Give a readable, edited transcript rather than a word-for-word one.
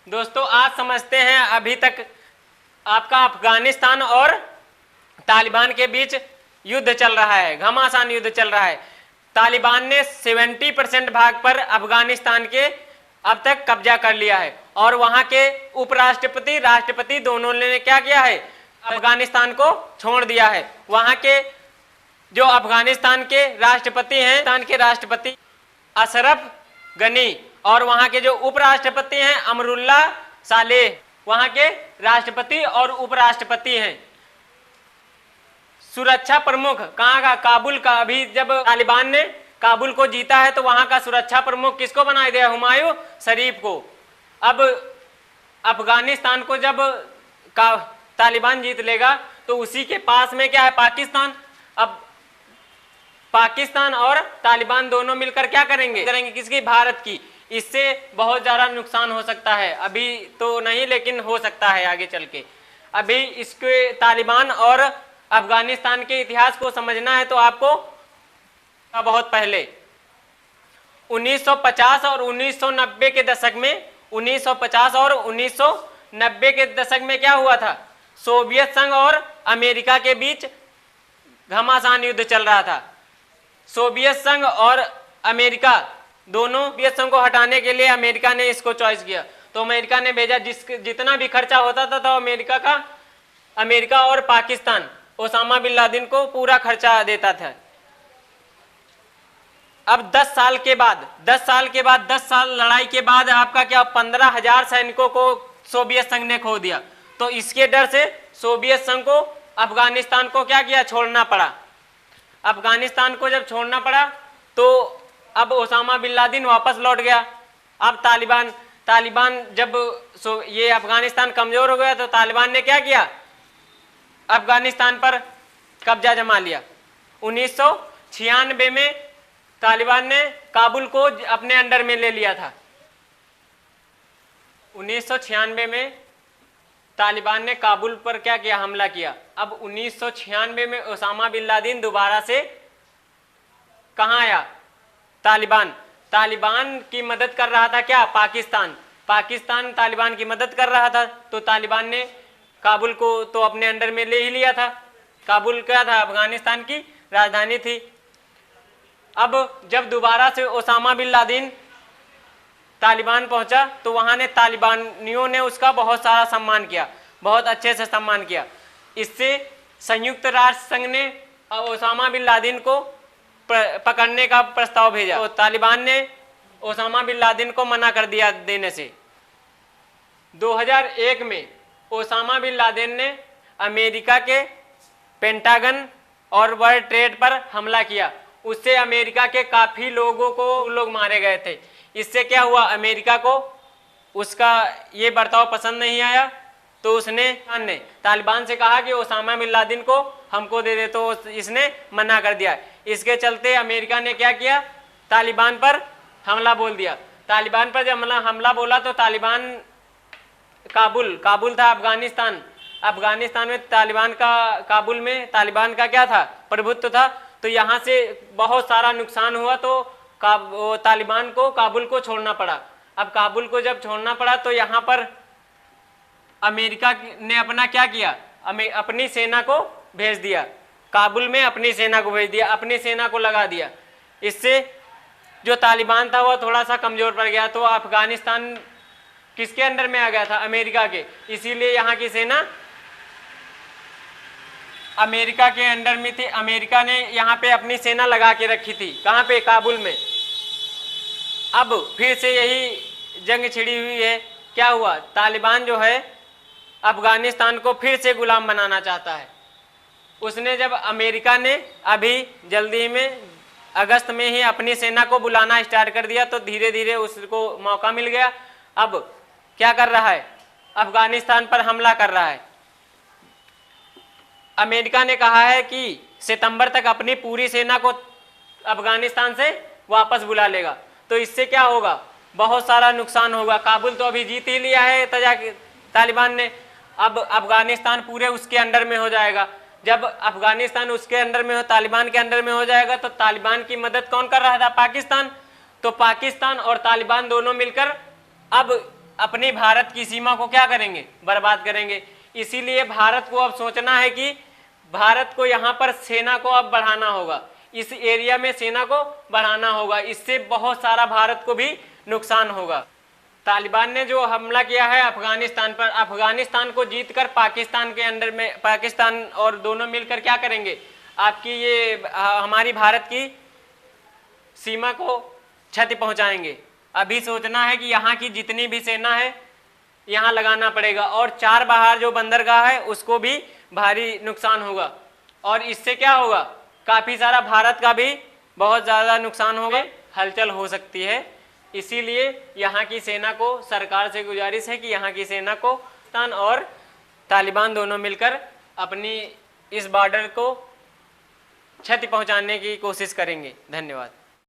दोस्तों आज समझते हैं, अभी तक आपका अफगानिस्तान और तालिबान के बीच युद्ध चल रहा है, घमासान युद्ध चल रहा है। तालिबान ने 70% भाग पर अफगानिस्तान के अब तक कब्जा कर लिया है और वहां के उपराष्ट्रपति राष्ट्रपति दोनों ने क्या किया है, अफगानिस्तान को छोड़ दिया है। वहां के जो अफगानिस्तान के राष्ट्रपति हैं, अफगानिस्तान के राष्ट्रपति अशरफ गनी और वहां के जो उपराष्ट्रपति हैं अमरुल्ला सालेह, वहां के राष्ट्रपति और उपराष्ट्रपति हैं। सुरक्षा प्रमुख कहाँ का, काबुल का। अभी जब तालिबान ने काबुल को जीता है तो वहां का सुरक्षा प्रमुख किसको बनाया गया, हुमायूं शरीफ को। अब अफगानिस्तान को जब तालिबान जीत लेगा तो उसी के पास में क्या है, पाकिस्तान। अब पाकिस्तान और तालिबान दोनों मिलकर क्या करेंगे किसकी, भारत की। इससे बहुत ज्यादा नुकसान हो सकता है, अभी तो नहीं लेकिन हो सकता है आगे चल के। अभी इसके तालिबान और अफगानिस्तान के इतिहास को समझना है तो आपको बहुत पहले 1950 और 1990 के दशक में, 1950 और 1990 के दशक में क्या हुआ था, सोवियत संघ और अमेरिका के बीच घमासान युद्ध चल रहा था। सोवियत संघ और अमेरिका दोनों, सोवियत संघ को हटाने के लिए अमेरिका ने इसको चॉइस किया, तो अमेरिका ने भेजा, जितना भी खर्चा होता था तो अमेरिका और पाकिस्तान ओसामा बिन लादेन को पूरा खर्चा देता था। अब 10 साल के बाद 10 साल लड़ाई के बाद आपका क्या, 15,000 सैनिकों को सोवियत संघ ने खो दिया। तो इसके डर से सोवियत संघ को अफगानिस्तान को क्या किया, छोड़ना पड़ा। अफगानिस्तान को जब छोड़ना पड़ा तो अब ओसामा बिन लादेन वापस लौट गया। अब तालिबान जब ये अफगानिस्तान कमजोर हो गया तो तालिबान ने क्या किया, अफगानिस्तान पर कब्जा जमा लिया। 1996 में तालिबान ने काबुल को अपने अंडर में ले लिया था। 1996 में तालिबान ने काबुल पर क्या किया, हमला किया। अब 1996 में ओसामा बिन लादेन दोबारा से कहां आया, तालिबान की मदद कर रहा था क्या, पाकिस्तान तालिबान की मदद कर रहा था। तो तालिबान ने काबुल को तो अपने अंडर में ले ही लिया था। काबुल क्या था, अफगानिस्तान की राजधानी थी। अब जब दोबारा से ओसामा बिन लादेन तालिबान पहुंचा तो वहां ने तालिबानियों ने उसका बहुत सारा सम्मान किया, बहुत अच्छे से सम्मान किया। इससे संयुक्त राष्ट्र संघ ने ओसामा बिन लादेन को पकड़ने का प्रस्ताव भेजा, तो तालिबान ने ओसामा बिन लादेन को मना कर दिया देने से। 2001 में ओसामा बिन लादेन ने अमेरिका के पेंटागन और वर्ल्ड ट्रेड पर हमला किया। उससे अमेरिका के काफी लोग मारे गए थे। इससे क्या हुआ, अमेरिका को उसका ये बर्ताव पसंद नहीं आया, तो उसने तालिबान से कहा कि ओसामा बिन लादेन को हमको दे दे, तो इसने मना कर दिया। इसके चलते अमेरिका ने क्या किया, तालिबान पर हमला बोल दिया। तालिबान पर जब हमला बोला तो तालिबान काबुल था अफगानिस्तान में काबुल में तालिबान का क्या था, प्रभुत्व था। तो यहाँ से बहुत सारा नुकसान हुआ, तो तालिबान को काबुल को छोड़ना पड़ा। अब काबुल को जब छोड़ना पड़ा तो यहाँ पर अमेरिका ने अपना क्या किया, अपनी सेना को भेज दिया काबुल में, अपनी सेना को भेज दिया, अपनी सेना को लगा दिया। इससे जो तालिबान था वो थोड़ा सा कमजोर पड़ गया। तो अफगानिस्तान किसके अंडर में आ गया था, अमेरिका के। इसीलिए यहाँ की सेना अमेरिका के अंडर में थी। अमेरिका ने यहाँ पे अपनी सेना लगा के रखी थी, कहाँ पे, काबुल में। अब फिर से यही जंग छिड़ी हुई है। क्या हुआ, तालिबान जो है अफगानिस्तान को फिर से गुलाम बनाना चाहता है। उसने जब अमेरिका ने अभी जल्दी में अगस्त में ही अपनी सेना को बुलाना स्टार्ट कर दिया, तो धीरे धीरे उसको मौका मिल गया। अब क्या कर रहा है, अफगानिस्तान पर हमला कर रहा है। अमेरिका ने कहा है कि सितंबर तक अपनी पूरी सेना को अफगानिस्तान से वापस बुला लेगा। तो इससे क्या होगा, बहुत सारा नुकसान होगा। काबुल तो अभी जीत ही लिया है तालिबान ने, अब अफगानिस्तान पूरे उसके अंडर में हो जाएगा। जब अफगानिस्तान उसके अंडर में हो, तालिबान के अंडर में हो जाएगा, तो तालिबान की मदद कौन कर रहा था, पाकिस्तान। तो पाकिस्तान और तालिबान दोनों मिलकर अब अपनी भारत की सीमा को क्या करेंगे, बर्बाद करेंगे। इसीलिए भारत को अब सोचना है कि भारत को यहाँ पर सेना को अब बढ़ाना होगा, इस एरिया में सेना को बढ़ाना होगा, इससे बहुत सारा भारत को भी नुकसान होगा। तालिबान ने जो हमला किया है अफगानिस्तान पर, अफगानिस्तान को जीतकर पाकिस्तान के अंडर में, पाकिस्तान और दोनों मिलकर क्या करेंगे, आपकी ये हमारी भारत की सीमा को क्षति पहुंचाएंगे। अभी सोचना है कि यहाँ की जितनी भी सेना है यहाँ लगाना पड़ेगा, और चार बाहर जो बंदरगाह है उसको भी भारी नुकसान होगा, और इससे क्या होगा, काफी सारा भारत का भी बहुत ज्यादा नुकसान होगा, हलचल हो सकती है। इसीलिए यहाँ की सेना को, सरकार से गुजारिश है कि यहाँ की सेना को पाकिस्तान और तालिबान दोनों मिलकर अपनी इस बॉर्डर को क्षति पहुंचाने की कोशिश करेंगे। धन्यवाद।